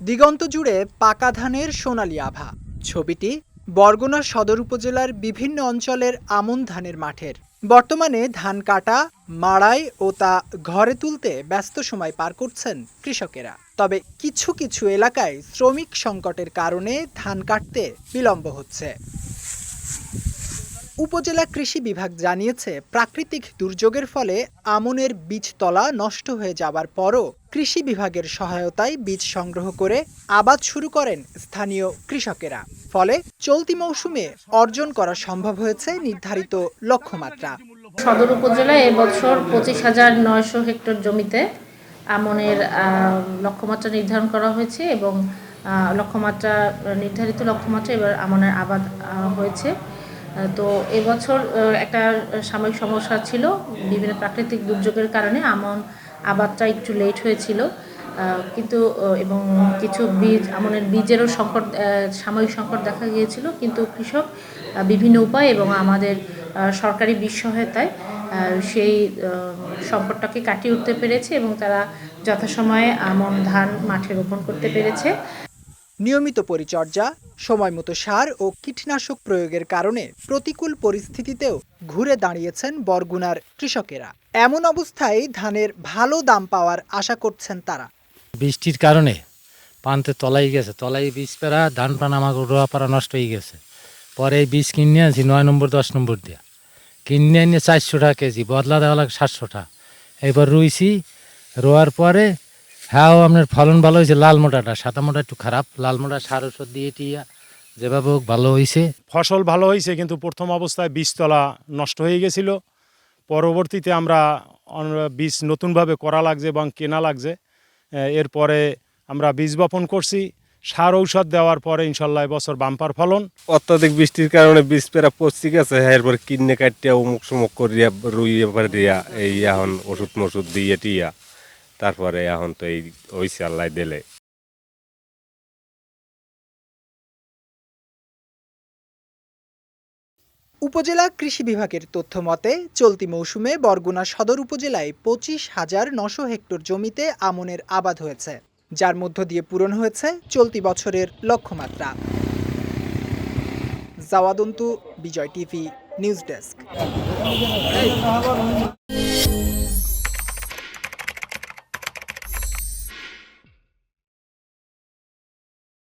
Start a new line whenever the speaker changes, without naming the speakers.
দিগন্ত জুড়ে পাকা ধানের সোনালী আভা। ছবিটি বরগুনা সদর উপজেলার বিভিন্ন অঞ্চলের আমন ধানের মাঠের। বর্তমানে ধান কাটা, মাড়াই ও তা ঘরে তুলতে ব্যস্ত সময় পার করছেন কৃষকেরা। তবে কিছু কিছু এলাকায় শ্রমিক সংকটের কারণে ধান কাটতে বিলম্ব হচ্ছে। উপজেলা কৃষি বিভাগ জানিয়েছে, প্রাকৃতিক দুর্যোগের ফলে আমনের বীজতলা নষ্ট হয়ে যাবার পরও কৃষি বিভাগের সহায়তায় বীজ সংগ্রহ করে আবাদ শুরু করেন স্থানীয় কৃষকেরা। ফলে চলতি মৌসুমে অর্জন করা সম্ভব হয়েছে নির্ধারিত লক্ষ্যমাত্রা।
সদর উপজেলায় এবছর 25,900 হেক্টর জমিতে আমনের লক্ষ্যমাত্রা নির্ধারণ করা হয়েছে এবং নির্ধারিত লক্ষ্যমাত্রা এবার আমনের আবাদ হয়েছে। তো এবছর একটা সাময়িক সমস্যা ছিল, বিভিন্ন প্রাকৃতিক দুর্যোগের কারণে আমন আবাদটা একটু লেট হয়েছিল, কিন্তু এবং কিছু আমনের বীজেরও সাময়িক সংকট দেখা গিয়েছিল, কিন্তু কৃষক বিভিন্ন উপায় এবং আমাদের সরকারি বীজ সহায়তায় সেই সংকটটাকে কাটিয়ে উঠতে পেরেছে এবং তারা যথাসময়ে আমন ধান মাঠে রোপণ করতে পেরেছে।
নিয়মিত পরিচর্যা, সময়মতো সার ও কীটনাশক প্রয়োগের কারণে প্রতিকূল পরিস্থিতিতেও ঘুরে দাঁড়িয়েছেন বরগুনার কৃষকেরা। এমন অবস্থায় ধানের ভালো দাম পাওয়ার আশা করছেন তারা।
বৃষ্টির কারণে পানতে তলাই গেছে, তলাই বীজ পেরা ধান পান আমাকে রোয়া পাড়া নষ্ট হয়ে গেছে। পরে এই বীজ কিনে আনছি 9 নম্বর 10 নম্বর দিয়ে, কিনে এনে 400 টাকা কেজি, বদলা দেওয়া লাগে 700 টাকা। এবার রুইছি, রোয়ার পরে হ্যাঁ আপনার ফলন ভালো হয়েছে। লাল মোটাটা, সাদা মোটা একটু খারাপ। লাল মোটা সার ওষুধ দিয়ে টিয়া যেভাবে হোক ভালো হয়েছে।
ফসল ভালো হয়েছে, কিন্তু প্রথম অবস্থায় বীজতলা নষ্ট হয়ে গেছিল। পরবর্তীতে আমরা বীজ নতুনভাবে করা লাগছে এবং কেনা লাগছে। এরপরে আমরা বীজ বপন করছি, সার ঔষধ দেওয়ার পরে ইনশাল্লাহ এবছর বাম্পার ফলন।
অত্যাধিক বৃষ্টির কারণে বীজ পেরা পচি গেছে, এরপরে কিনে কাটিয়া উমুক সুমুক করিয়া রুইয়া পারিয়া এই এখন ওষুধ মষুধ দিয়ে টিয়া তারপরে এখন তো এই হইছে আল্লাহ দিলে।
উপজেলা কৃষি বিভাগের তথ্য মতে, চলতি মৌসুমে বরগুনা সদর উপজেলায় 25,900 হেক্টর জমিতে আমনের আবাদ হয়েছে, যার মধ্য দিয়ে পূরণ হয়েছে চলতি বছরের লক্ষ্যমাত্রা। জাওয়াদন্তু, বিজয় টিভি, নিউজ ডেস্ক।